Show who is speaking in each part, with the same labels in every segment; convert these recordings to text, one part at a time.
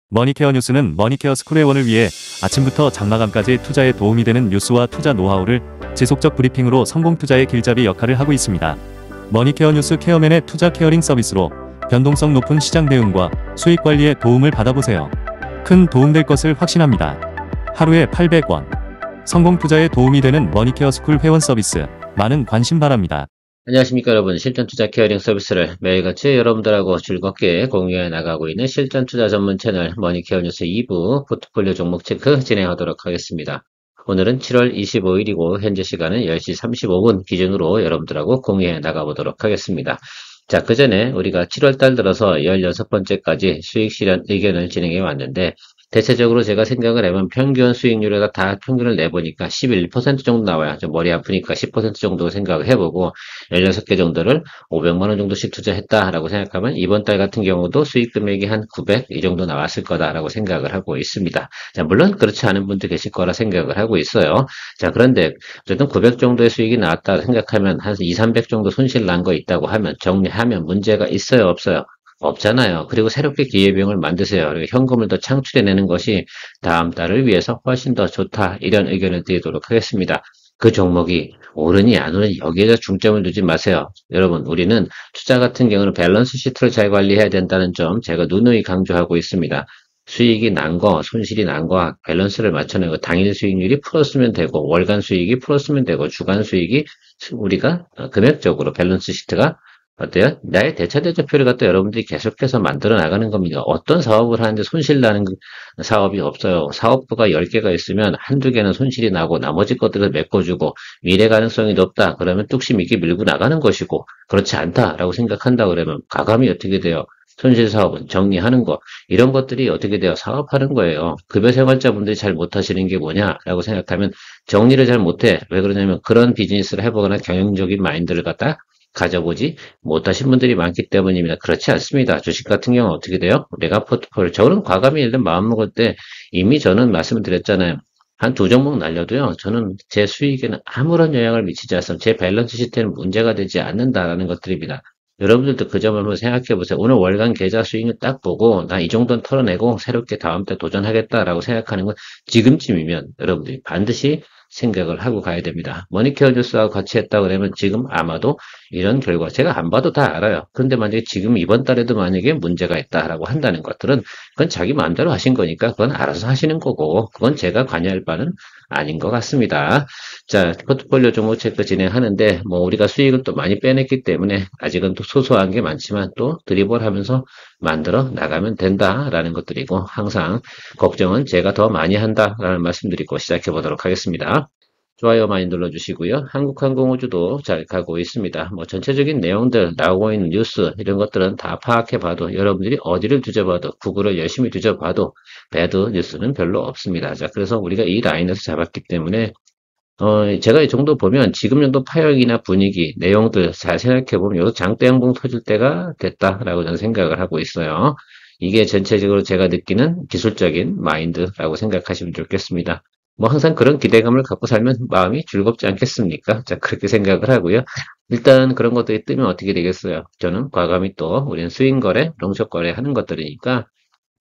Speaker 1: 머니케어 뉴스는 머니케어 스쿨 회원을 위해 아침부터 장마감까지 투자에 도움이 되는 뉴스와 투자 노하우를 지속적 브리핑으로 성공 투자의 길잡이 역할을 하고 있습니다. 머니케어 뉴스 케어맨의 투자 케어링 서비스로 변동성 높은 시장 대응과 수익 관리에 도움을 받아보세요. 큰 도움될 것을 확신합니다. 하루에 800원. 성공 투자에 도움이 되는 머니케어 스쿨 회원 서비스. 많은 관심 바랍니다.
Speaker 2: 안녕하십니까 여러분. 실전투자 케어링 서비스를 매일같이 여러분들하고 즐겁게 공유해 나가고 있는 실전투자 전문 채널 머니케어 뉴스 2부 포트폴리오 종목 체크 진행하도록 하겠습니다. 오늘은 7월 25일이고 현재 시간은 10시 35분 기준으로 여러분들하고 공유해 나가보도록 하겠습니다. 자, 그 전에 우리가 7월달 들어서 16번째까지 수익 실현 의견을 진행해 왔는데 대체적으로 제가 생각을 해보면 평균 수익률에다 다 평균을 내보니까 11% 정도 나와요. 좀 머리 아프니까 10% 정도 생각을 해보고 16개 정도를 500만원 정도씩 투자했다라고 생각하면 이번 달 같은 경우도 수익 금액이 한 900 이 정도 나왔을 거다라고 생각을 하고 있습니다. 자, 물론 그렇지 않은 분도 계실 거라 생각을 하고 있어요. 자, 그런데 어쨌든 900 정도의 수익이 나왔다 생각하면 한 2, 300 정도 손실 난 거 있다고 하면 정리하면 문제가 있어요, 없어요? 없잖아요. 그리고 새롭게 기회비용을 만드세요. 그리고 현금을 더 창출해내는 것이 다음 달을 위해서 훨씬 더 좋다. 이런 의견을 드리도록 하겠습니다. 그 종목이 오르니 안 오르니 여기에서 중점을 두지 마세요. 여러분, 우리는 투자 같은 경우는 밸런스 시트를 잘 관리해야 된다는 점 제가 누누이 강조하고 있습니다. 수익이 난 거, 손실이 난 거와 밸런스를 맞춰내고 당일 수익률이 풀었으면 되고 월간 수익이 풀었으면 되고 주간 수익이 우리가 금액적으로 밸런스 시트가 어때요? 나의 대차대조표를 갖다 여러분들이 계속해서 만들어 나가는 겁니다. 어떤 사업을 하는데 손실 나는 사업이 없어요. 사업부가 10개가 있으면 한두 개는 손실이 나고 나머지 것들을 메꿔주고 미래 가능성이 높다. 그러면 뚝심 있게 밀고 나가는 것이고 그렇지 않다라고 생각한다 그러면 과감히 어떻게 돼요? 손실 사업은 정리하는 거 이런 것들이 어떻게 돼요? 사업하는 거예요. 급여 생활자분들이 잘 못하시는 게 뭐냐라고 생각하면 정리를 잘 못해. 왜 그러냐면 그런 비즈니스를 해보거나 경영적인 마인드를 갖다 가져보지 못하신 분들이 많기 때문입니다. 그렇지 않습니다. 주식 같은 경우는 어떻게 돼요? 내가 포트폴리오, 저는 과감히 일단 마음먹을 때 이미 저는 말씀을 드렸잖아요. 한 두 종목 날려도요. 저는 제 수익에는 아무런 영향을 미치지 않습니다. 제 밸런스 시스템은 문제가 되지 않는다라는 것들입니다. 여러분들도 그 점을 한번 생각해 보세요. 오늘 월간 계좌 수익을 딱 보고 나 이 정도는 털어내고 새롭게 다음 때 도전하겠다라고 생각하는 건 지금쯤이면 여러분들이 반드시 생각을 하고 가야 됩니다. 머니케어 뉴스하고 같이 했다 그러면 지금 아마도 이런 결과 제가 안 봐도 다 알아요. 그런데 만약에 지금 이번 달에도 만약에 문제가 있다라고 한다는 것들은 그건 자기 마음대로 하신 거니까 그건 알아서 하시는 거고 그건 제가 관여할 바는 아닌 것 같습니다. 자, 포트폴리오 종목 체크 진행하는데 뭐 우리가 수익을 또 많이 빼냈기 때문에 아직은 또 소소한 게 많지만 또 드리블 하면서 만들어 나가면 된다라는 것들이고 항상 걱정은 제가 더 많이 한다라는 말씀드리고 시작해 보도록 하겠습니다. 좋아요 많이 눌러주시고요. 한국항공우주도 잘 가고 있습니다. 뭐 전체적인 내용들 나오고 있는 뉴스 이런 것들은 다 파악해봐도 여러분들이 어디를 뒤져봐도 구글을 열심히 뒤져봐도 배드 뉴스는 별로 없습니다. 자, 그래서 우리가 이 라인에서 잡았기 때문에 제가 이 정도 보면 지금 정도 파열이나 분위기, 내용들 잘 생각해보면 여기서 장대 양봉 터질 때가 됐다라고 저는 생각을 하고 있어요. 이게 전체적으로 제가 느끼는 기술적인 마인드라고 생각하시면 좋겠습니다. 뭐 항상 그런 기대감을 갖고 살면 마음이 즐겁지 않겠습니까? 자, 그렇게 생각을 하고요. 일단 그런 것들이 뜨면 어떻게 되겠어요? 저는 과감히 또 우리는 스윙 거래, 롱숏 거래 하는 것들이니까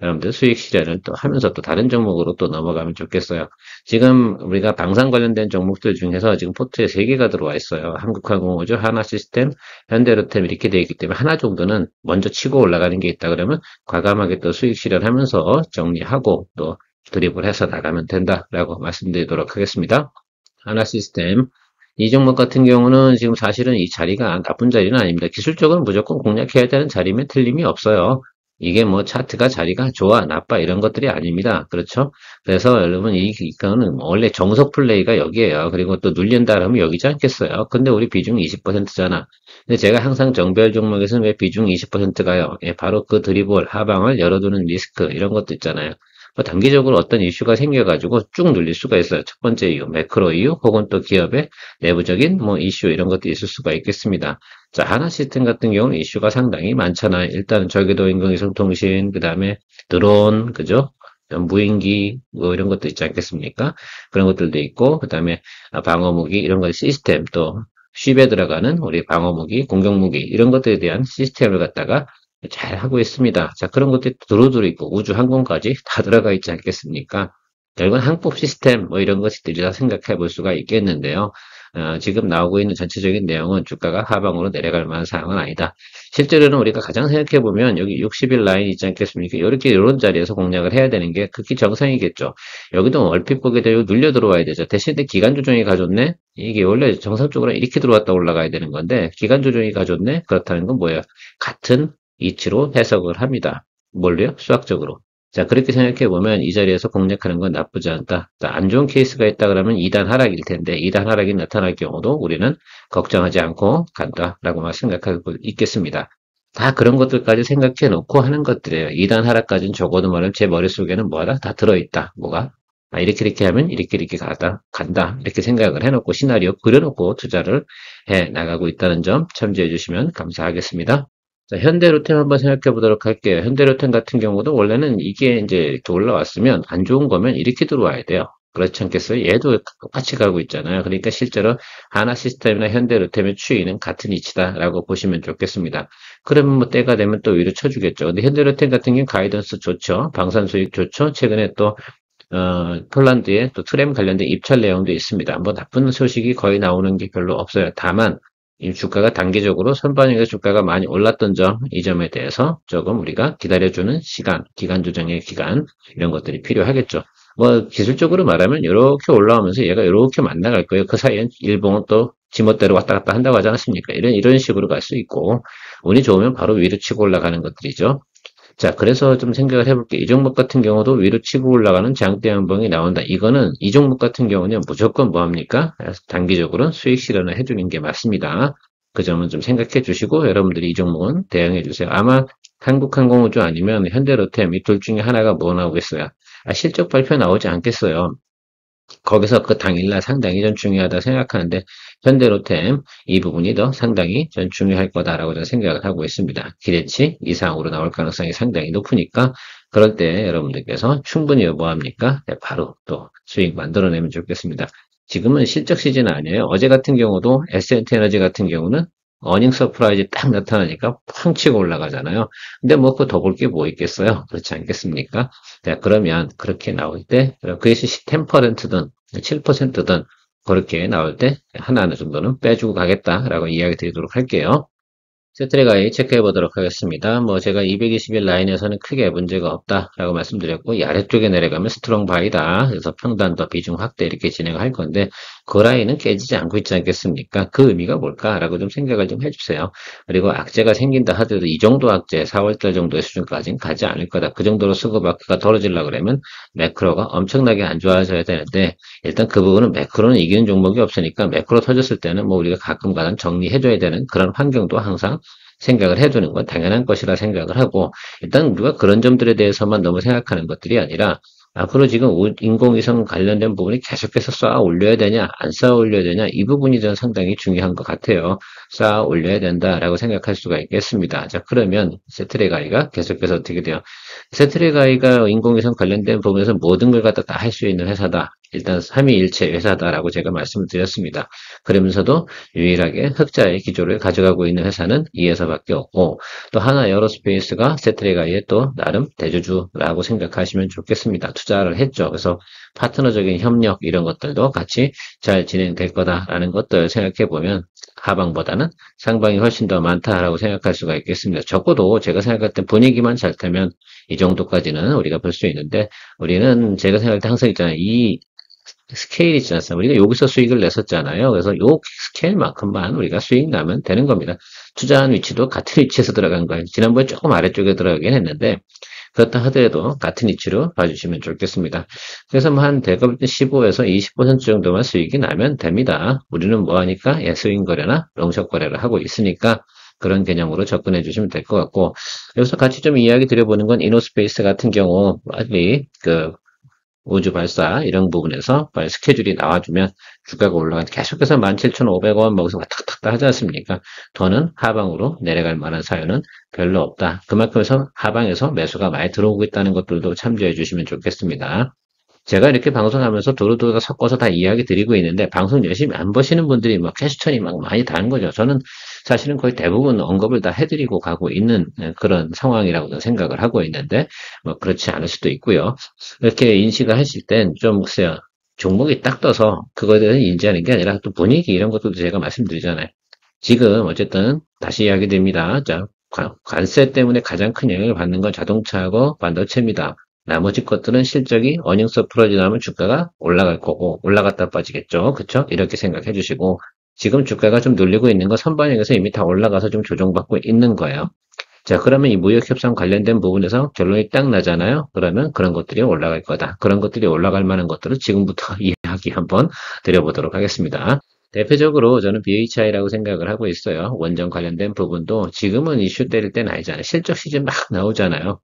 Speaker 2: 여러분들 수익 실현을 또 하면서 또 다른 종목으로 또 넘어가면 좋겠어요. 지금 우리가 방산 관련된 종목들 중에서 지금 포트에 3개가 들어와 있어요. 한국항공우주, 하나시스템, 현대로템 이렇게 되어 있기 때문에 하나 정도는 먼저 치고 올라가는 게 있다 그러면 과감하게 또 수익 실현하면서 정리하고 또 드립을 해서 나가면 된다라고 말씀드리도록 하겠습니다. 하나시스템 이 종목 같은 경우는 지금 사실은 이 자리가 나쁜 자리는 아닙니다. 기술적으로 무조건 공략해야 되는 자리면 틀림이 없어요. 이게 뭐 차트가 자리가 좋아, 나빠 이런 것들이 아닙니다. 그렇죠? 그래서 여러분 이거는 원래 정석 플레이가 여기에요. 그리고 또 눌린다 그러면 여기지 않겠어요? 근데 우리 비중 20%잖아. 근데 제가 항상 정별 종목에서는 왜 비중 20%가요? 예, 바로 그 드리블, 하방을 열어두는 리스크 이런 것도 있잖아요. 뭐 단기적으로 어떤 이슈가 생겨가지고 쭉 눌릴 수가 있어요. 첫 번째 이유, 매크로 이유, 혹은 또 기업의 내부적인 뭐 이슈 이런 것도 있을 수가 있겠습니다. 자, 하나 시스템 같은 경우는 이슈가 상당히 많잖아요. 일단은 절개도 인공위성통신, 그 다음에 드론, 그죠? 무인기, 뭐 이런 것도 있지 않겠습니까? 그런 것들도 있고, 그 다음에 방어무기, 이런 거 시스템, 또 쉽에 들어가는 우리 방어무기, 공격무기, 이런 것들에 대한 시스템을 갖다가 잘 하고 있습니다. 자, 그런 것들이 두루두루 있고 우주 항공까지 다 들어가 있지 않겠습니까? 결국은 항법 시스템 뭐 이런 것들이라 생각해 볼 수가 있겠는데요. 지금 나오고 있는 전체적인 내용은 주가가 하방으로 내려갈 만한 상황은 아니다. 실제로는 우리가 가장 생각해 보면 여기 60일 라인 있지 않겠습니까? 이렇게 이런 자리에서 공략을 해야 되는 게 극히 정상이겠죠. 여기도 얼핏 보게 되고 눌려 들어와야 되죠. 대신에 기간 조정이 가졌네? 이게 원래 정상적으로 이렇게 들어왔다 올라가야 되는 건데 기간 조정이 가졌네? 그렇다는 건 뭐예요? 같은 이치로 해석을 합니다. 뭘로요? 수학적으로. 자, 그렇게 생각해 보면 이 자리에서 공략하는 건 나쁘지 않다. 자, 안 좋은 케이스가 있다 그러면 2단 하락일 텐데 2단 하락이 나타날 경우도 우리는 걱정하지 않고 간다라고만 생각하고 있겠습니다. 다 그런 것들까지 생각해 놓고 하는 것들이에요. 2단 하락까지는 적어도 말하면 제 머릿속에는 뭐하다? 다 들어있다. 뭐가? 이렇게 하면 이렇게 간다. 이렇게 생각을 해놓고 시나리오 그려놓고 투자를 해 나가고 있다는 점 참조해 주시면 감사하겠습니다. 자, 현대로템 한번 생각해 보도록 할게요. 현대로템 같은 경우도 원래는 이게 이제 이렇게 올라왔으면 안 좋은 거면 이렇게 들어와야 돼요. 그렇지 않겠어요? 얘도 똑같이 가고 있잖아요. 그러니까 실제로 하나시스템이나 현대로템의 추이는 같은 위치다라고 보시면 좋겠습니다. 그러면 뭐 때가 되면 또 위로 쳐주겠죠. 근데 현대로템 같은 경우는 가이던스 좋죠. 방산 수익 좋죠. 최근에 또 폴란드에 또 트램 관련된 입찰 내용도 있습니다. 뭐 나쁜 소식이 거의 나오는 게 별로 없어요. 다만 이 주가가 단기적으로 선반영해서 주가가 많이 올랐던 점, 이 점에 대해서 조금 우리가 기다려주는 시간, 기간 조정의 기간, 이런 것들이 필요하겠죠. 뭐 기술적으로 말하면 이렇게 올라오면서 얘가 이렇게 만나갈 거예요. 그 사이엔 일봉은 또 지멋대로 왔다 갔다 한다고 하지 않습니까? 이런 식으로 갈 수 있고, 운이 좋으면 바로 위로 치고 올라가는 것들이죠. 자, 그래서 좀 생각을 해볼게요. 이 종목 같은 경우도 위로 치고 올라가는 장대 양봉이 나온다. 이거는 이 종목 같은 경우는 무조건 뭐합니까? 단기적으로 수익 실현을 해주는 게 맞습니다. 그 점은 좀 생각해 주시고 여러분들이 이 종목은 대응해 주세요. 아마 한국항공우주 아니면 현대로템 이 둘 중에 하나가 뭐 나오겠어요? 실적 발표 나오지 않겠어요. 거기서 그 당일날 상당히 전 중요하다 생각하는데 현대로템 이 부분이 더 상당히 전 중요할 거다라고 저는 생각을 하고 있습니다. 기대치 이상으로 나올 가능성이 상당히 높으니까 그럴 때 여러분들께서 충분히 뭐합니까? 네, 바로 또 수익 만들어내면 좋겠습니다. 지금은 실적 시즌 아니에요. 어제 같은 경우도 S&T 에너지 같은 경우는 어닝 서프라이즈 딱 나타나니까 펑 치고 올라가잖아요. 근데 뭐 그거 더 볼 게 뭐 있겠어요? 그렇지 않겠습니까? 자, 그러면 그렇게 나올 때 그것이 10%든 7%든 그렇게 나올 때 하나 정도는 빼주고 가겠다라고 이야기 드리도록 할게요. 세트레가이 체크해 보도록 하겠습니다. 뭐 제가 221 라인에서는 크게 문제가 없다라고 말씀드렸고 이 아래쪽에 내려가면 스트롱 바이다. 그래서 평단도 비중 확대 이렇게 진행을 할 건데 그 라인은 깨지지 않고 있지 않겠습니까? 그 의미가 뭘까라고 좀 생각을 좀 해주세요. 그리고 악재가 생긴다 하더라도 이 정도 악재 4월달 정도의 수준까지는 가지 않을 거다. 그 정도로 수급마크가 떨어지려고 그러면 매크로가 엄청나게 안 좋아져야 되는데 일단 그 부분은 매크로는 이기는 종목이 없으니까 매크로 터졌을 때는 뭐 우리가 가끔 정리해줘야 되는 그런 환경도 항상 생각을 해두는 건 당연한 것이라 생각을 하고 일단 우리가 그런 점들에 대해서만 너무 생각하는 것들이 아니라 앞으로 지금 인공위성 관련된 부분이 계속해서 쌓아 올려야 되냐 안 쌓아 올려야 되냐 이 부분이 저는 상당히 중요한 것 같아요. 쌓아 올려야 된다라고 생각할 수가 있겠습니다. 자, 그러면 세트레가이가 계속해서 어떻게 돼요? 세트레가이가 인공위성 관련된 부분에서 모든 걸 갖다 다 할 수 있는 회사다. 일단 삼위일체 회사다라고 제가 말씀을 드렸습니다. 그러면서도 유일하게 흑자의 기조를 가져가고 있는 회사는 이 회사밖에 없고 또 하나 에어로스페이스가 세트레가이의 또 나름 대주주라고 생각하시면 좋겠습니다. 투자를 했죠. 그래서 파트너적인 협력 이런 것들도 같이 잘 진행될 거다라는 것들 생각해 보면 하방보다는 상방이 훨씬 더 많다라고 생각할 수가 있겠습니다. 적어도 제가 생각할 때 분위기만 잘 타면 이 정도까지는 우리가 볼 수 있는데 우리는 제가 생각할 때 항상 있잖아요. 이 스케일 있지 않습니까? 우리가 여기서 수익을 냈었잖아요. 그래서 요 스케일만큼만 우리가 수익 나면 되는 겁니다. 투자한 위치도 같은 위치에서 들어간 거예요. 지난번에 조금 아래쪽에 들어가긴 했는데 그렇다 하더라도 같은 위치로 봐주시면 좋겠습니다. 그래서 뭐 한 대급 15에서 20% 정도만 수익이 나면 됩니다. 우리는 뭐 하니까 스윙 거래나 롱숏 거래를 하고 있으니까 그런 개념으로 접근해 주시면 될 것 같고 여기서 같이 좀 이야기 드려보는 건 이노스페이스 같은 경우 빨리 그 우주 발사 이런 부분에서 빨리 스케줄이 나와주면 주가가 올라가는 계속해서 17,500원 먹어서 왔다 갔다 하지 않습니까? 더는 하방으로 내려갈 만한 사유는 별로 없다. 그만큼 해서 하방에서 매수가 많이 들어오고 있다는 것들도 참조해 주시면 좋겠습니다. 제가 이렇게 방송하면서 도로도로 섞어서 다 이야기 드리고 있는데 방송 열심히 안 보시는 분들이 막 퀘스천이 막 많이 다는 거죠. 저는 사실은 거의 대부분 언급을 다 해드리고 가고 있는 그런 상황이라고 생각을 하고 있는데 뭐 그렇지 않을 수도 있고요. 이렇게 인식을 하실 땐 좀 글쎄요. 종목이 딱 떠서 그거에 대해서 인지하는 게 아니라 또 분위기 이런 것도 제가 말씀드리잖아요. 지금 어쨌든 다시 이야기 드립니다. 자, 관세 때문에 가장 큰 영향을 받는 건 자동차하고 반도체입니다. 나머지 것들은 실적이 어닝서 풀어지나면 주가가 올라갈 거고 올라갔다 빠지겠죠. 그쵸? 이렇게 생각해 주시고 지금 주가가 좀 눌리고 있는 거 선반영에서 이미 다 올라가서 좀 조정받고 있는 거예요. 자, 그러면 이 무역협상 관련된 부분에서 결론이 딱 나잖아요. 그러면 그런 것들이 올라갈 거다. 그런 것들이 올라갈 만한 것들을 지금부터 이야기 한번 드려보도록 하겠습니다. 대표적으로 저는 BHI라고 생각을 하고 있어요. 원전 관련된 부분도 지금은 이슈 때릴 때는 아니잖아요. 실적 시즌 막 나오잖아요.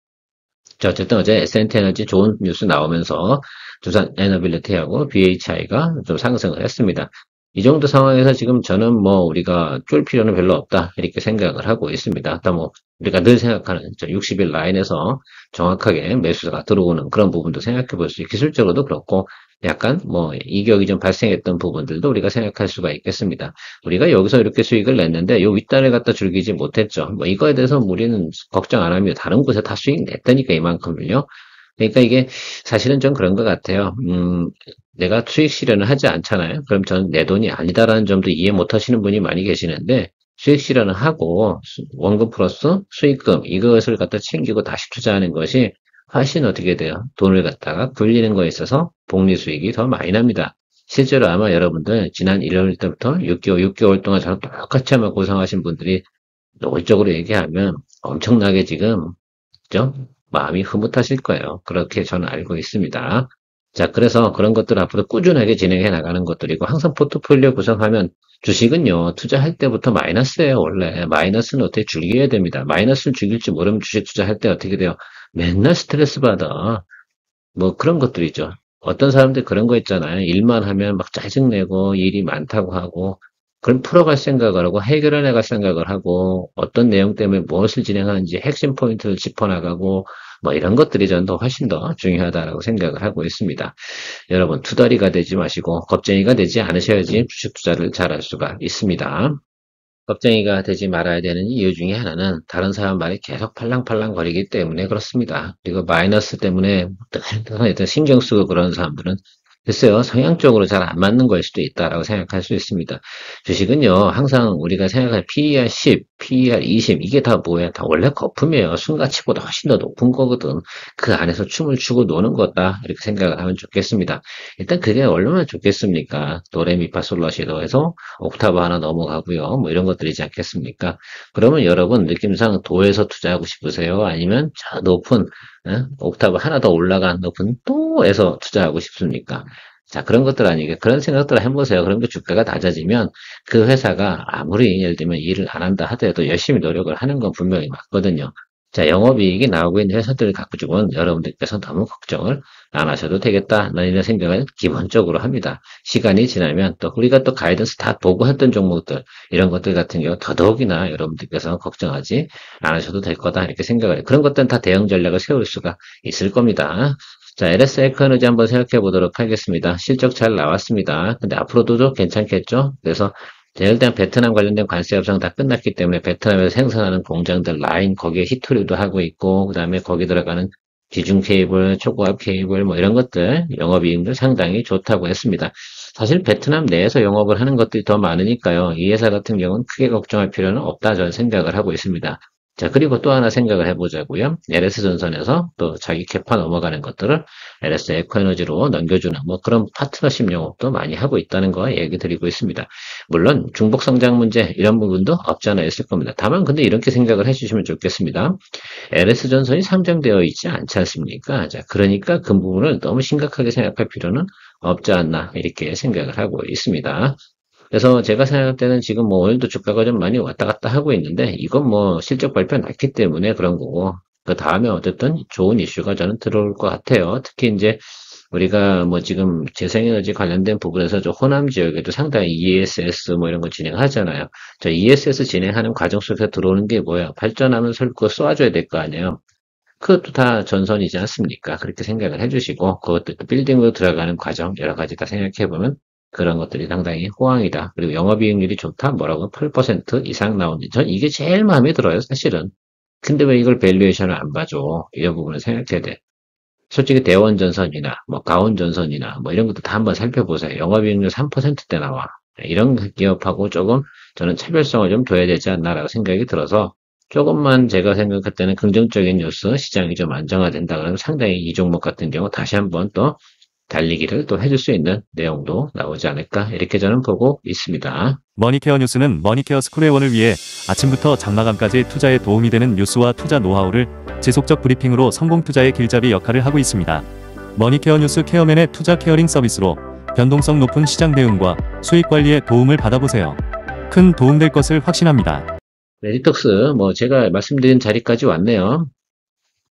Speaker 2: 자, 어쨌든 어제 S&T에너지 좋은 뉴스 나오면서 두산 에너빌리티하고 BHI가 좀 상승을 했습니다. 이 정도 상황에서 지금 저는 뭐 우리가 쫄 필요는 별로 없다 이렇게 생각을 하고 있습니다. 또 뭐 우리가 늘 생각하는 60일 라인에서 정확하게 매수가 들어오는 그런 부분도 생각해 볼 수 있고 기술적으로도 그렇고 약간 뭐 이격이 좀 발생했던 부분들도 우리가 생각할 수가 있겠습니다. 우리가 여기서 이렇게 수익을 냈는데 요 윗단을 갖다 즐기지 못했죠. 뭐 이거에 대해서 우리는 걱정 안 하며 다른 곳에 다 수익 냈다니까 이만큼을요. 그러니까 이게 사실은 좀 그런 것 같아요. 내가 수익 실현을 하지 않잖아요. 그럼 저는 내 돈이 아니다라는 점도 이해 못 하시는 분이 많이 계시는데 수익 실현을 하고 원금 플러스 수익금 이것을 갖다 챙기고 다시 투자하는 것이 훨씬 어떻게 돼요? 돈을 갖다가 굴리는 거에 있어서 복리 수익이 더 많이 납니다. 실제로 아마 여러분들 지난 1월 때부터 6개월 동안 저랑 똑같이 아마 고생하신 분들이 노골적으로 얘기하면 엄청나게 지금 그죠? 마음이 흐뭇하실 거예요. 그렇게 저는 알고 있습니다. 자, 그래서 그런 것들 앞으로 꾸준하게 진행해 나가는 것들이고 항상 포트폴리오 구성하면 주식은요, 투자할 때부터 마이너스예요, 원래. 마이너스는 어떻게 줄여야 됩니다. 마이너스를 죽일 줄 모르면 주식 투자할 때 어떻게 돼요? 맨날 스트레스 받아. 뭐 그런 것들이죠. 어떤 사람들 그런 거 있잖아요. 일만 하면 막 짜증내고 일이 많다고 하고 그럼 풀어갈 생각을 하고 해결해 나갈 생각을 하고 어떤 내용 때문에 무엇을 진행하는지 핵심 포인트를 짚어나가고 뭐 이런 것들이 저는 더 훨씬 더 중요하다라고 생각을 하고 있습니다. 여러분 투덜이가 되지 마시고 겁쟁이가 되지 않으셔야지 주식 투자를 잘할 수가 있습니다. 겁쟁이가 되지 말아야 되는 이유 중에 하나는 다른 사람 말이 계속 팔랑팔랑 거리기 때문에 그렇습니다. 그리고 마이너스 때문에 신경 쓰고 그런 사람들은 글쎄요, 성향적으로 잘 안 맞는 거일 수도 있다라고 생각할 수 있습니다. 주식은요, 항상 우리가 생각할 PER 10, PER 20, 이게 다 뭐야? 다 원래 거품이에요. 순가치보다 훨씬 더 높은 거거든. 그 안에서 춤을 추고 노는 거다. 이렇게 생각을 하면 좋겠습니다. 일단 그게 얼마나 좋겠습니까? 도레미파솔라시도 해서 옥타브 하나 넘어가고요. 뭐 이런 것들이지 않겠습니까? 그러면 여러분 느낌상 도에서 투자하고 싶으세요? 아니면 저 높은 옥타브 하나 더 올라간 높은 또에서 투자하고 싶습니까? 자, 그런 것들 아니게 그런 생각들 해보세요. 그런 게 주가가 낮아지면 그 회사가 아무리 예를 들면 일을 안 한다 하더라도 열심히 노력을 하는 건 분명히 맞거든요. 자, 영업이익이 나오고 있는 회사들을 가지고는 여러분들께서 너무 걱정을 안 하셔도 되겠다. 이런 생각을 기본적으로 합니다. 시간이 지나면 또 우리가 또 가이던스 다 보고 했던 종목들 이런 것들 같은 경우 더더욱이나 여러분들께서 걱정하지 않으셔도 될 거다 이렇게 생각을 해요. 그런 것들은 다 대응 전략을 세울 수가 있을 겁니다. 자, LS 에코에너지 한번 생각해 보도록 하겠습니다. 실적 잘 나왔습니다. 근데 앞으로도 좀 괜찮겠죠? 그래서 일단 베트남 관련된 관세 협상 다 끝났기 때문에 베트남에서 생산하는 공장들 라인 거기에 히토류도 하고 있고 그다음에 거기 들어가는 지중 케이블, 초고압 케이블 뭐 이런 것들 영업이익도 상당히 좋다고 했습니다. 사실 베트남 내에서 영업을 하는 것들이 더 많으니까요. 이 회사 같은 경우는 크게 걱정할 필요는 없다 저는 생각을 하고 있습니다. 자, 그리고 또 하나 생각을 해보자고요. LS전선에서 또 자기 캐파 넘어가는 것들을 LS 에코에너지로 넘겨주는 뭐 그런 파트너십 영업도 많이 하고 있다는 거 얘기 드리고 있습니다. 물론 중복 성장 문제 이런 부분도 없지 않아 있을 겁니다. 다만 근데 이렇게 생각을 해주시면 좋겠습니다. LS전선이 상장되어 있지 않지 않습니까? 자, 그러니까 그 부분을 너무 심각하게 생각할 필요는 없지 않나 이렇게 생각을 하고 있습니다. 그래서 제가 생각할 때는 지금 뭐 오늘도 주가가 좀 많이 왔다 갔다 하고 있는데 이건 뭐 실적 발표 났기 때문에 그런 거고 그 다음에 어쨌든 좋은 이슈가 저는 들어올 것 같아요. 특히 이제 우리가 뭐 지금 재생에너지 관련된 부분에서 저 호남 지역에도 상당히 ESS 뭐 이런 거 진행하잖아요. 저 ESS 진행하는 과정 속에서 들어오는 게 뭐야? 발전하면 그거 쏘아줘야 될 거 아니에요. 그것도 다 전선이지 않습니까? 그렇게 생각을 해주시고, 그것도 또 빌딩으로 들어가는 과정, 여러 가지 다 생각해보면 그런 것들이 상당히 호황이다. 그리고 영업이익률이 좋다. 뭐라고? 8% 이상 나오는데, 전 이게 제일 마음에 들어요, 사실은. 근데 왜 이걸 밸류에이션을 안 봐줘? 이런 부분을 생각해야 돼. 솔직히 대원전선이나 뭐 가온전선이나 뭐 이런 것도 다 한번 살펴보세요. 영업이익률 3%대 나와. 이런 기업하고 조금 저는 차별성을 좀 둬야 되지 않나라고 생각이 들어서 조금만 제가 생각할 때는 긍정적인 뉴스, 시장이 좀 안정화된다 그러면 상당히 이 종목 같은 경우 다시 한번 또 달리기를 또 해줄 수 있는 내용도 나오지 않을까 이렇게 저는 보고 있습니다.
Speaker 1: 머니케어 뉴스는 머니케어 스쿨회원을 위해 아침부터 장마감까지 투자에 도움이 되는 뉴스와 투자 노하우를 지속적 브리핑으로 성공 투자의 길잡이 역할을 하고 있습니다. 머니케어 뉴스 케어맨의 투자 케어링 서비스로 변동성 높은 시장 대응과 수익 관리에 도움을 받아보세요. 큰 도움될 것을 확신합니다.
Speaker 2: 레디톡스 뭐 제가 말씀드린 자리까지 왔네요.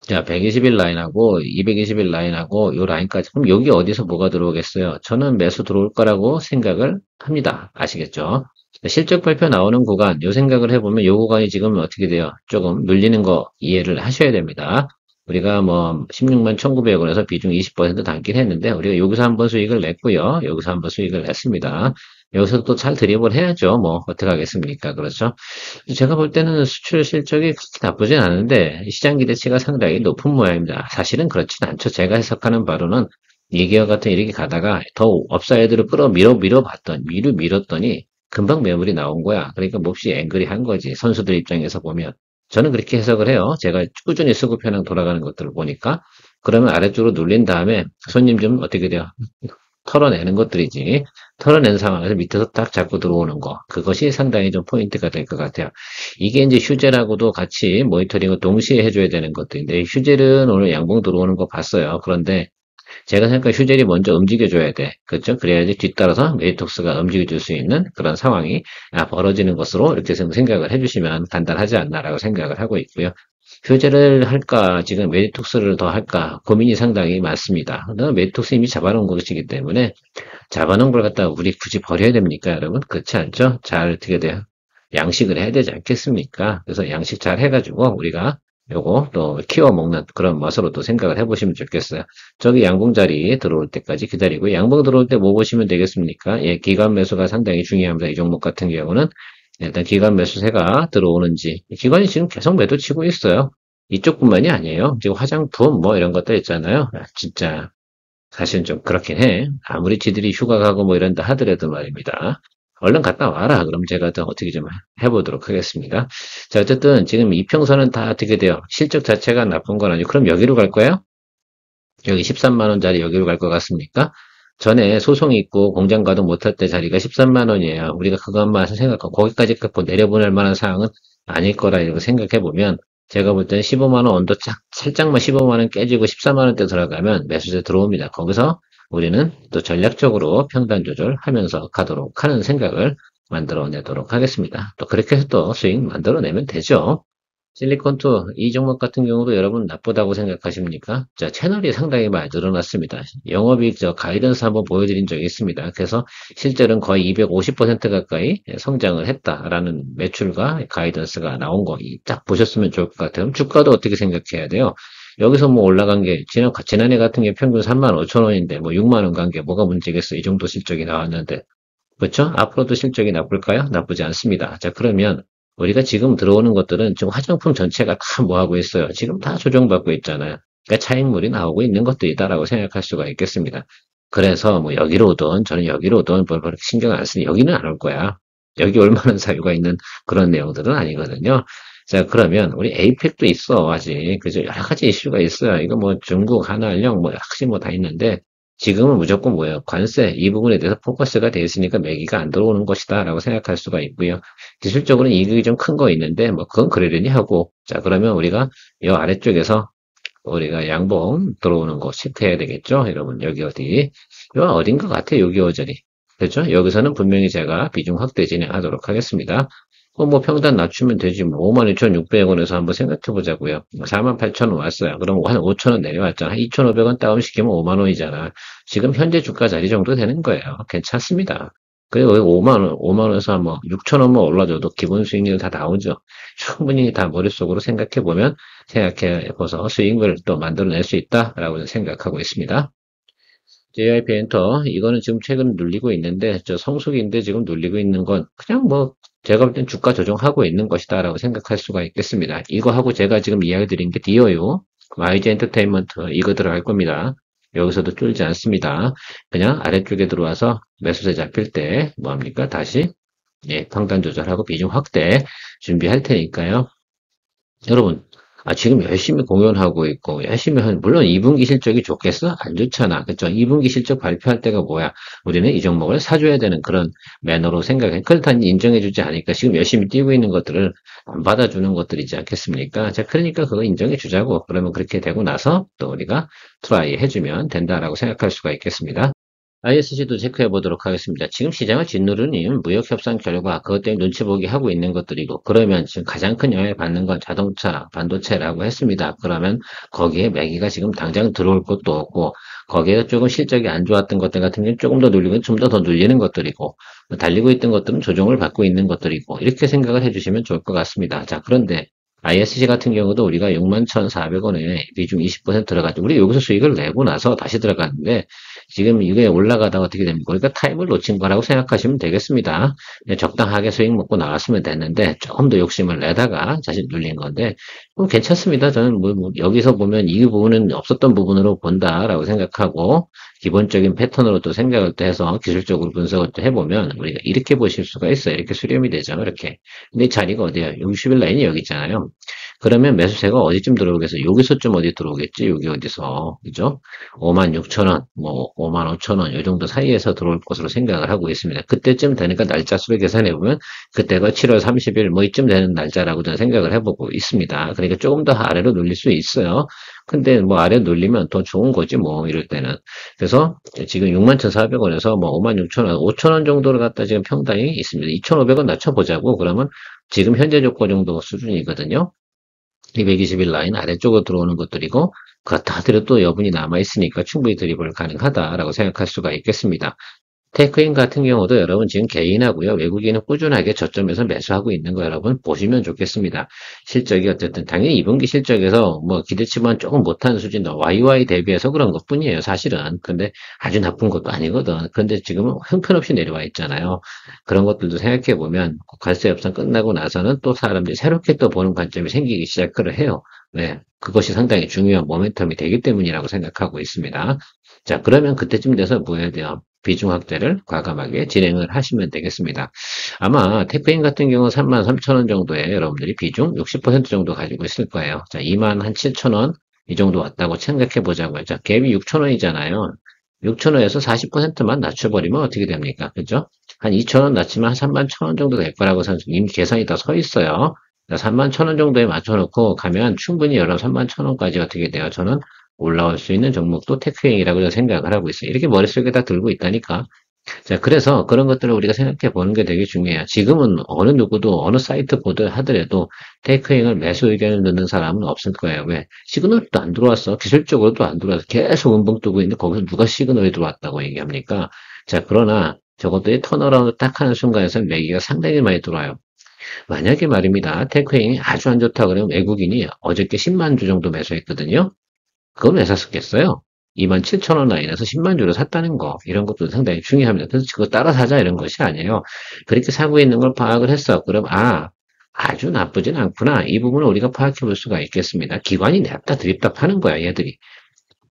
Speaker 2: 자, 120일 라인하고 220일 라인하고 요 라인까지. 그럼 여기 어디서 뭐가 들어오겠어요? 저는 매수 들어올 거라고 생각을 합니다. 아시겠죠? 실적 발표 나오는 구간, 요 생각을 해보면 요 구간이 지금 어떻게 돼요? 조금 눌리는 거 이해를 하셔야 됩니다. 우리가 뭐 16만 1,900원에서 비중 20% 담긴 했는데 우리가 여기서 한번 수익을 냈고요. 여기서 한번 수익을 냈습니다. 여기서 또 잘 드립을 해야죠. 뭐 어떻게 하겠습니까? 그렇죠? 제가 볼 때는 수출 실적이 그렇게 나쁘진 않은데 시장 기대치가 상당히 높은 모양입니다. 사실은 그렇진 않죠. 제가 해석하는 바로는 이 기업 같은 이렇게 가다가 더 업사이드로 밀어봤더니 밀었더니 금방 매물이 나온 거야. 그러니까 몹시 앵글이 한 거지. 선수들 입장에서 보면. 저는 그렇게 해석을 해요. 제가 꾸준히 수급 현황 돌아가는 것들을 보니까. 그러면 아래쪽으로 눌린 다음에 손님 좀 어떻게 돼요? 털어내는 것들이지. 털어낸 상황에서 밑에서 딱 잡고 들어오는 거. 그것이 상당히 좀 포인트가 될 것 같아요. 이게 이제 휴재라고도 같이 모니터링을 동시에 해줘야 되는 것들인데, 휴젤은 오늘 양봉 들어오는 거 봤어요. 그런데 제가 생각해 휴젤이 먼저 움직여줘야 돼. 그렇죠? 그래야지 뒤따라서 메리톡스가 움직여줄 수 있는 그런 상황이 벌어지는 것으로 이렇게 생각을 해주시면 간단하지 않나라고 생각을 하고 있고요. 휴재를 할까, 지금 메리톡스를 더 할까, 고민이 상당히 많습니다. 메리톡스 이미 잡아놓은 것이기 때문에, 잡아놓은 걸 갖다가 우리 굳이 버려야 됩니까, 여러분? 그렇지 않죠? 잘 어떻게 돼요? 양식을 해야 되지 않겠습니까? 그래서 양식 잘 해가지고, 우리가 요거 또 키워 먹는 그런 맛으로 또 생각을 해보시면 좋겠어요. 저기 양봉 자리 들어올 때까지 기다리고, 양봉 들어올 때 뭐 보시면 되겠습니까? 예, 기관 매수가 상당히 중요합니다. 이 종목 같은 경우는. 일단 기관 매수세가 들어오는지 기관이 지금 계속 매도 치고 있어요. 이쪽뿐만이 아니에요. 지금 화장품 뭐 이런 것들 있잖아요. 진짜 사실은 좀 그렇긴 해. 아무리 지들이 휴가 가고 뭐 이런다 하더라도 말입니다. 얼른 갔다 와라. 그럼 제가 또 어떻게 좀 해보도록 하겠습니다. 자, 어쨌든 지금 이평선은 다 어떻게 돼요? 실적 자체가 나쁜 건 아니고 그럼 여기로 갈 거예요? 여기 13만 원짜리 여기로 갈 것 같습니까? 전에 소송이 있고 공장 가동 못할 때 자리가 13만 원이에요. 우리가 그것만 생각하고 거기까지 갖고 내려보낼 만한 상황은 아닐 거라 이렇게 생각해 보면 제가 볼 때는 15만 원 언더 살짝만 15만 원 깨지고 14만 원대 들어가면 매수세 들어옵니다. 거기서 우리는 또 전략적으로 평단 조절하면서 가도록 하는 생각을 만들어내도록 하겠습니다. 또 그렇게 해서 또 수익 만들어내면 되죠. 실리콘2 이 종목 같은 경우도 여러분 나쁘다고 생각하십니까? 자, 채널이 상당히 많이 늘어났습니다. 영업이익 가이던스 한번 보여드린 적이 있습니다. 그래서 실제로는 거의 250% 가까이 성장을 했다라는 매출과 가이던스가 나온 거 딱 보셨으면 좋을 것 같아요. 주가도 어떻게 생각해야 돼요? 여기서 뭐 올라간 게 지난해 같은 게 평균 3만 5천 원인데 뭐 6만 원 간 게 뭐가 문제겠어? 이 정도 실적이 나왔는데 그렇죠? 앞으로도 실적이 나쁠까요? 나쁘지 않습니다. 자, 그러면 우리가 지금 들어오는 것들은 지금 화장품 전체가 다 뭐하고 있어요? 지금 다 조정받고 있잖아요. 그러니까 차익물이 나오고 있는 것들이다라고 생각할 수가 있겠습니다. 그래서 뭐 여기로 오든 저는 여기로 오든 뭘 그렇게 신경 안 쓰니 여기는 안 올 거야. 여기 올 만한 사유가 있는 그런 내용들은 아니거든요. 자, 그러면 우리 에이펙도 있어, 아직. 그죠? 여러 가지 이슈가 있어요. 이거 뭐 중국, 한화령, 뭐 여러 가지 뭐 다 있는데 지금은 무조건 뭐예요? 관세, 이 부분에 대해서 포커스가 되어 있으니까 매기가 안 들어오는 것이다 라고 생각할 수가 있고요. 기술적으로는 이익이 좀 큰 거 있는데 뭐 그건 그러려니 하고 자, 그러면 우리가 이 아래쪽에서 우리가 양봉 들어오는 거 체크해야 되겠죠? 여러분 여기 어디? 요 어딘 것 같아요. 여기 어저리. 그렇죠? 여기서는 분명히 제가 비중 확대 진행하도록 하겠습니다. 뭐 평단 낮추면 되지 뭐 52,600원에서 한번 생각해 보자고요. 48,000원 왔어요. 그럼 한 5,000원 내려왔잖아. 2,500원 다운시키면 5만 원이잖아. 지금 현재 주가 자리 정도 되는 거예요. 괜찮습니다. 그리고 5만 원에서 뭐 6천 원만 올라줘도 기본 수익률 다 나오죠. 충분히 다 머릿속으로 생각해봐서 수익을 또 만들어낼 수 있다라고 생각하고 있습니다. JYP 엔터, 이거는 지금 최근 눌리고 있는데, 저 성수기인데 지금 눌리고 있는 건 그냥 뭐, 제가 볼 땐 주가 조정하고 있는 것이다라고 생각할 수가 있겠습니다. 이거하고 제가 지금 이야기 드린 게 디어요. YG 엔터테인먼트, 이거 들어갈 겁니다. 여기서도 쫄지 않습니다. 그냥 아래쪽에 들어와서 매수세 잡힐 때, 뭐합니까? 다시, 예, 평단 조절하고 비중 확대 준비할 테니까요. 여러분, 지금 열심히 공연하고 있고, 물론 2분기 실적이 좋겠어? 안 좋잖아. 그쵸? 2분기 실적 발표할 때가 뭐야? 우리는 이 종목을 사줘야 되는 그런 매너로 생각해. 그렇다니 인정해주지 않으니까 지금 열심히 뛰고 있는 것들을 안 받아주는 것들이지 않겠습니까? 자, 그러니까 그거 인정해주자고. 그러면 그렇게 되고 나서 또 우리가 트라이 해주면 된다라고 생각할 수가 있겠습니다. ISC도 체크해 보도록 하겠습니다. 지금 시장을 짓누르는 무역 협상 결과 그것 때문에 눈치 보기 하고 있는 것들이고, 그러면 지금 가장 큰 영향을 받는 건 자동차, 반도체라고 했습니다. 그러면 거기에 매기가 지금 당장 들어올 것도 없고, 거기에 조금 실적이 안 좋았던 것들 같은 경우는 조금 더 눌리고 좀 더 눌리는 것들이고, 달리고 있던 것들은 조정을 받고 있는 것들이고, 이렇게 생각을 해주시면 좋을 것 같습니다. 자, 그런데 ISC 같은 경우도 우리가 61,400원에 비중 20% 들어가죠. 우리 여기서 수익을 내고 나서 다시 들어갔는데, 지금 이게 올라가다가 어떻게 됩니까? 그러니까 타임을 놓친 거라고 생각하시면 되겠습니다. 적당하게 수익 먹고 나왔으면 됐는데 조금 더 욕심을 내다가 다시 눌린 건데 괜찮습니다. 저는 여기서 보면 이 부분은 없었던 부분으로 본다라고 생각하고 기본적인 패턴으로 또 생각을 또 해서 기술적으로 분석을 또 해보면 우리가 이렇게 보실 수가 있어요. 이렇게 수렴이 되죠. 이렇게. 근데 이 자리가 어디야? 60일 라인이 여기 있잖아요. 그러면 매수세가 어디쯤 들어오겠어? 여기서 좀 어디 들어오겠지? 여기 어디서. 그죠? 56,000원, 뭐, 55,000원, 이 정도 사이에서 들어올 것으로 생각을 하고 있습니다. 그때쯤 되니까 날짜 수를 계산해보면, 그때가 7월 30일, 뭐, 이쯤 되는 날짜라고 저는 생각을 해보고 있습니다. 그러니까 조금 더 아래로 눌릴 수 있어요. 근데 뭐, 아래 눌리면 더 좋은 거지, 뭐, 이럴 때는. 그래서 지금 61,400원에서 뭐, 56,000원, 5,000원 정도를 갖다 지금 평당이 있습니다. 2,500원 낮춰보자고. 그러면 지금 현재 조건 정도 수준이거든요. 220일 라인 아래쪽으로 들어오는 것들이고, 그렇다 하더라도 또 여분이 남아있으니까 충분히 드리블 가능하다라고 생각할 수가 있겠습니다. 테크인 같은 경우도 여러분 지금 개인하고요, 외국인은 꾸준하게 저점에서 매수하고 있는 거 여러분 보시면 좋겠습니다. 실적이 어쨌든 당연히 2분기 실적에서 뭐 기대치만 조금 못한 수준, YY 대비해서 그런 것 뿐이에요, 사실은. 근데 아주 나쁜 것도 아니거든. 근데 지금은 형편없이 내려와 있잖아요. 그런 것들도 생각해 보면 관세 협상 끝나고 나서는 또 사람들이 새롭게 또 보는 관점이 생기기 시작을 해요. 네, 그것이 상당히 중요한 모멘텀이 되기 때문이라고 생각하고 있습니다. 자, 그러면 그때쯤 돼서 뭐 해야 돼요? 비중 확대를 과감하게 진행을 하시면 되겠습니다. 아마 테크인 같은 경우 33,000원 정도에 여러분들이 비중 60% 정도 가지고 있을 거예요. 자, 27,000원 이 정도 왔다고 생각해 보자고요. 자, 갭이 6,000원이잖아요. 6,000원에서 40%만 낮춰버리면 어떻게 됩니까? 그죠? 한 2,000원 낮추면 한 31,000원 정도 될 거라고 이미 계산이 다 서 있어요. 31,000원 정도에 맞춰놓고 가면 충분히 여러분 31,000원까지 어떻게 돼요? 저는 올라올 수 있는 종목도 테크행이라고 생각을 하고 있어요. 이렇게 머릿속에 다 들고 있다니까. 자, 그래서 그런 것들을 우리가 생각해 보는 게 되게 중요해요. 지금은 어느 누구도 어느 사이트 보드 하더라도 테크행을 매수 의견을 넣는 사람은 없을 거예요. 왜? 시그널도 안 들어왔어. 기술적으로도 안 들어와서 계속 음봉 뜨고 있는데 거기서 누가 시그널이 들어왔다고 얘기합니까? 자, 그러나 저것들이 턴어라운드 딱 하는 순간에서 매기가 상당히 많이 들어와요. 만약에 말입니다. 테크행이 아주 안 좋다 그러면 외국인이 어저께 10만 주 정도 매수했거든요. 그건 왜 샀었겠어요? 27,000원 라인에서 10만 주를 샀다는 거, 이런 것도 상당히 중요합니다. 그래서 그거 따라 사자 이런 것이 아니에요. 그렇게 사고 있는 걸 파악을 했어. 그럼 아주 나쁘진 않구나. 이 부분을 우리가 파악해 볼 수가 있겠습니다. 기관이 냅다 드립다 파는 거야, 얘들이.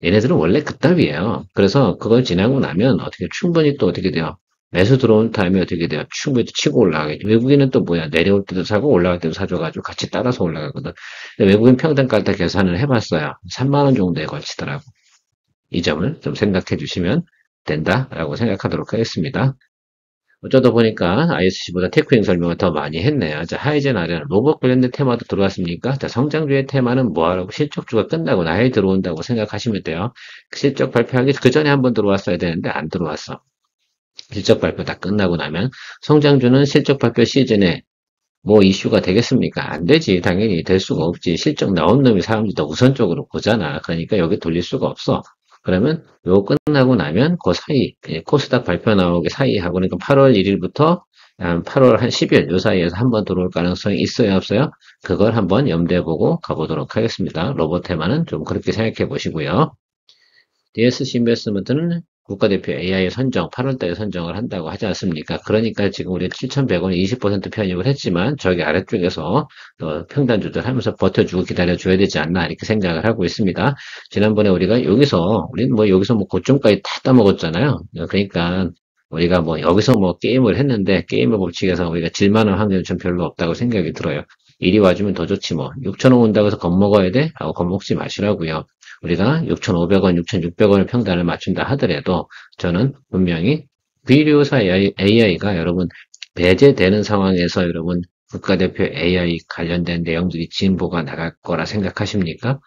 Speaker 2: 얘네들은 원래 그따위예요. 그래서 그걸 지나고 나면 어떻게 충분히 또 어떻게 돼요? 매수 들어온 타임에 어떻게 돼요? 충분히 치고 올라가겠죠. 외국인은 또 뭐야? 내려올 때도 사고 올라갈 때도 사줘가지고 같이 따라서 올라가거든. 근데 외국인 평당 깔다 계산을 해봤어요. 3만 원 정도에 걸치더라고. 이 점을 좀 생각해 주시면 된다라고 생각하도록 하겠습니다. 어쩌다 보니까 ISC보다 테크행 설명을 더 많이 했네요. 자, 하이젠 아래는 로봇 관련된 테마도 들어왔습니까? 자, 성장주의 테마는 뭐하라고 실적주가 끝나고 나에 들어온다고 생각하시면 돼요. 실적 발표하기 그 전에 한번 들어왔어야 되는데 안 들어왔어. 실적 발표 다 끝나고 나면 성장주는 실적 발표 시즌에 뭐 이슈가 되겠습니까? 안 되지. 당연히 될 수가 없지. 실적 나온 놈이 사람들이 더 우선적으로 보잖아. 그러니까 여기 돌릴 수가 없어. 그러면 요 끝나고 나면 그 사이, 코스닥 발표 나오기 사이 하고, 그러니까 8월 1일부터 한 8월 한 10일 요 사이에서 한번 들어올 가능성이 있어요, 없어요? 그걸 한번 염두에 보고 가보도록 하겠습니다. 로봇 테마는 좀 그렇게 생각해 보시고요. DSC 인베스트먼트는 국가대표 AI 선정, 8월달에 선정을 한다고 하지 않습니까? 그러니까 지금 우리 7,100원에 20% 편입을 했지만 저기 아래쪽에서 평단 조절하면서 버텨주고 기다려줘야 되지 않나 이렇게 생각을 하고 있습니다. 지난번에 우리가 우리는 뭐 여기서 뭐 고점까지 다 따먹었잖아요. 그러니까 우리가 뭐 여기서 뭐 게임을 했는데 게임의 법칙에서 우리가 질만한 확률은 좀 별로 없다고 생각이 들어요. 이리 와주면 더 좋지 뭐. 6,000원 온다고 해서 겁먹어야 돼? 하고 겁먹지 마시라고요. 우리가 6,500원, 6,600원을 평단을 맞춘다 하더라도 저는 분명히 비료사 AI가 여러분 배제되는 상황에서 여러분 국가대표 AI 관련된 내용들이 진보가 나갈 거라 생각하십니까?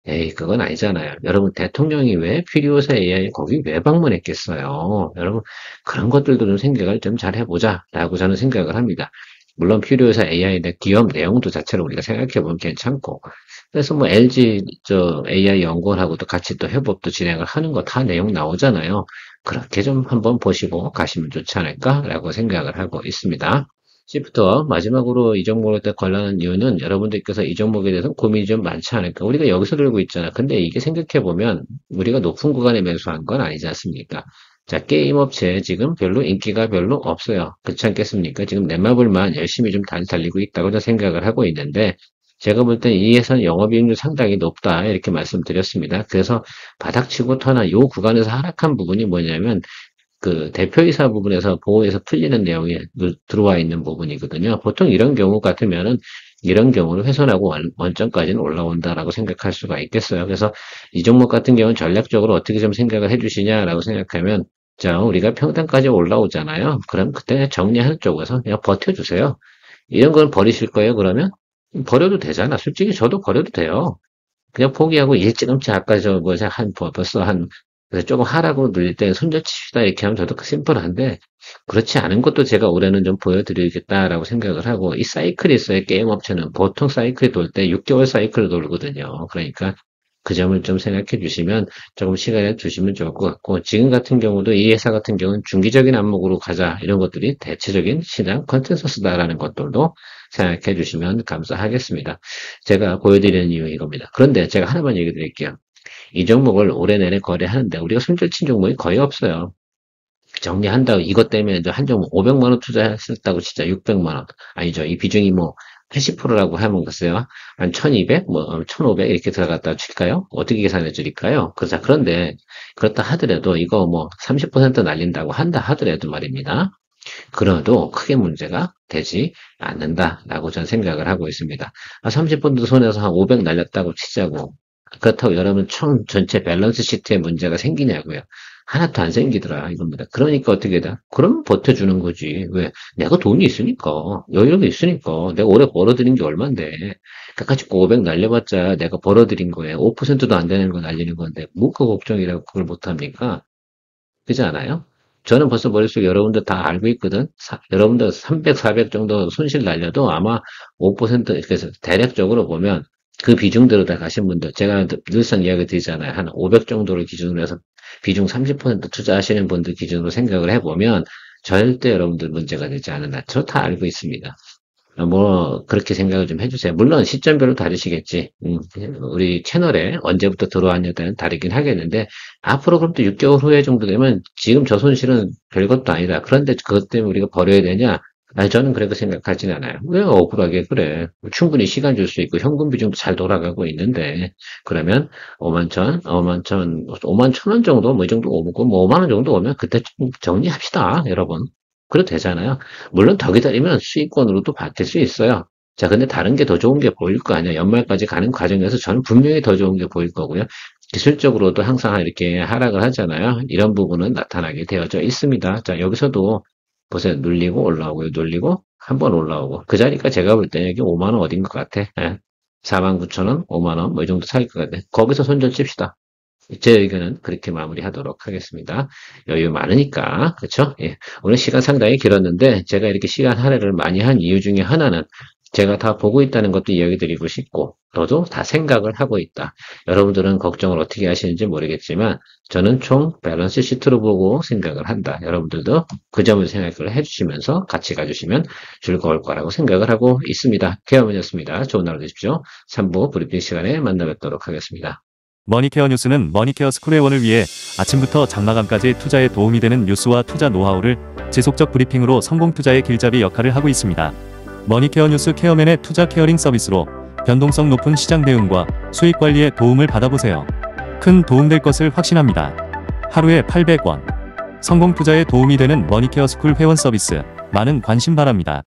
Speaker 2: 에이, 그건 아니잖아요. 여러분, 대통령이 왜 퓨리오사 AI 거기 왜 방문했겠어요? 여러분, 그런 것들도 좀 생각을 좀 잘 해보자. 라고 저는 생각을 합니다. 물론 퓨리오사 AI의 기업 내용도 자체로 우리가 생각해보면 괜찮고. 그래서 뭐 LG AI 연구원하고도 같이 또 협업도 진행을 하는 거 다 내용 나오잖아요. 그렇게 좀 한번 보시고 가시면 좋지 않을까라고 생각을 하고 있습니다. 시프트와 마지막으로 이 종목에 관련한 이유는 여러분들께서 이 종목에 대해서 고민이 좀 많지 않을까. 우리가 여기서 들고 있잖아. 근데 이게 생각해보면 우리가 높은 구간에 매수한 건 아니지 않습니까? 자, 게임 업체 지금 별로 인기가 별로 없어요. 그렇지 않겠습니까? 지금 넷마블만 열심히 좀 달리고 있다고 저는 생각을 하고 있는데 제가 볼 땐 이 회사는 영업이익률 상당히 높다 이렇게 말씀드렸습니다. 그래서 바닥치고 터나 요 구간에서 하락한 부분이 뭐냐면 그 대표이사 부분에서 보호에서 풀리는 내용이 들어와 있는 부분이거든요. 보통 이런 경우 같으면은 이런 경우는 훼손하고 원점까지는 올라온다라고 생각할 수가 있겠어요. 그래서 이 종목 같은 경우는 전략적으로 어떻게 좀 생각을 해주시냐라고 생각하면 자, 우리가 평단까지 올라오잖아요. 그럼 그때 정리하는 쪽에서 그냥 버텨주세요. 이런 건 버리실 거예요, 그러면? 버려도 되잖아. 솔직히 저도 버려도 돼요. 그냥 포기하고 일찌감치 아까 벌써 그래서 조금 하락으로 늘릴 때 손절칩시다 이렇게 하면 저도 심플한데 그렇지 않은 것도 제가 올해는 좀 보여드리겠다라고 생각을 하고 이 사이클이 있어요. 게임 업체는 보통 사이클이 돌 때 6개월 사이클을 돌거든요. 그러니까 그 점을 좀 생각해 주시면 조금 시간을 두시면 좋을 것 같고 지금 같은 경우도 이 회사 같은 경우는 중기적인 안목으로 가자 이런 것들이 대체적인 시장 컨센서스다라는 것들도 생각해 주시면 감사하겠습니다. 제가 보여드리는 이유 이겁니다. 그런데 제가 하나만 얘기 드릴게요. 이 종목을 올해 내내 거래하는데 우리가 손절 친 종목이 거의 없어요. 정리한다고 이것 때문에 한 종목 500만 원 투자했었다고 진짜 600만 원 아니죠. 이 비중이 뭐 80%라고 하면 글쎄요. 한 1200, 뭐 1500 이렇게 들어갔다 칠까요? 어떻게 계산해 드릴까요? 그런데 그렇다 하더라도 이거 뭐 30% 날린다고 한다 하더라도 말입니다. 그래도 크게 문제가 되지 않는다라고 저는 생각을 하고 있습니다. 30% 손에서 한 500 날렸다고 치자고 그렇다고 여러분 전체 밸런스 시트에 문제가 생기냐고요. 하나도 안 생기더라 이겁니다. 그러니까 어떻게 돼? 그러면 버텨주는 거지. 왜? 내가 돈이 있으니까 여유가 있으니까 내가 올해 벌어들인 게 얼만데 그까짓 500 날려봤자 내가 벌어들인 거예요. 5%도 안 되는 거 날리는 건데 뭐가 걱정이라고 그걸 못합니까? 그렇지 않아요? 저는 벌써 머릿속에 여러분들 다 알고 있거든. 여러분들 300, 400 정도 손실 날려도 아마 5% 이렇게 해서 대략적으로 보면 그 비중대로 다 가신 분들 제가 늘상 이야기 드리잖아요. 한 500 정도를 기준으로 해서 비중 30% 투자하시는 분들 기준으로 생각을 해보면 절대 여러분들 문제가 되지 않는다. 저 다 알고 있습니다. 뭐 그렇게 생각을 좀 해주세요. 물론 시점별로 다르시겠지. 우리 채널에 언제부터 들어왔냐에 따라 다르긴 하겠는데 앞으로 그럼 또 6개월 후에 정도 되면 지금 저 손실은 별것도 아니다. 그런데 그것 때문에 우리가 버려야 되냐? 아니 저는 그렇게 생각하진 않아요. 왜 억울하게 그래? 충분히 시간 줄 수 있고 현금 비중도 잘 돌아가고 있는데 그러면 5만 천, 5만 천 원 정도 뭐 이 정도 오고 뭐 5만 원 정도 오면 그때 좀 정리합시다, 여러분. 그래도 되잖아요. 물론 더 기다리면 수익권으로도 바뀔 수 있어요. 자, 근데 다른 게 더 좋은 게 보일 거 아니야. 연말까지 가는 과정에서 저는 분명히 더 좋은 게 보일 거고요. 기술적으로도 항상 이렇게 하락을 하잖아요. 이런 부분은 나타나게 되어져 있습니다. 자, 여기서도 보세요. 눌리고 올라오고요. 눌리고 한 번 올라오고. 그 자리가 제가 볼 때 여기 5만 원 어딘 것 같아. 49,000원, 5만 원, 뭐 이 정도 차일 것 같아. 거기서 손절 칩시다. 제 의견은 그렇게 마무리하도록 하겠습니다. 여유 많으니까, 그렇죠? 예. 오늘 시간 상당히 길었는데 제가 이렇게 시간 할애를 많이 한 이유 중에 하나는 제가 다 보고 있다는 것도 이야기 드리고 싶고, 저도 다 생각을 하고 있다. 여러분들은 걱정을 어떻게 하시는지 모르겠지만, 저는 총 밸런스 시트로 보고 생각을 한다. 여러분들도 그 점을 생각을 해주시면서 같이 가주시면 즐거울 거라고 생각을 하고 있습니다. 케어맨이었습니다. 좋은 하루 되십시오. 3부 브리핑 시간에 만나 뵙도록 하겠습니다.
Speaker 1: 머니케어 뉴스는 머니케어 스쿨 회원을 위해 아침부터 장마감까지 투자에 도움이 되는 뉴스와 투자 노하우를 지속적 브리핑으로 성공 투자의 길잡이 역할을 하고 있습니다. 머니케어 뉴스 케어맨의 투자 케어링 서비스로 변동성 높은 시장 대응과 수익 관리에 도움을 받아보세요. 큰 도움될 것을 확신합니다. 하루에 800원. 성공 투자에 도움이 되는 머니케어 스쿨 회원 서비스 많은 관심 바랍니다.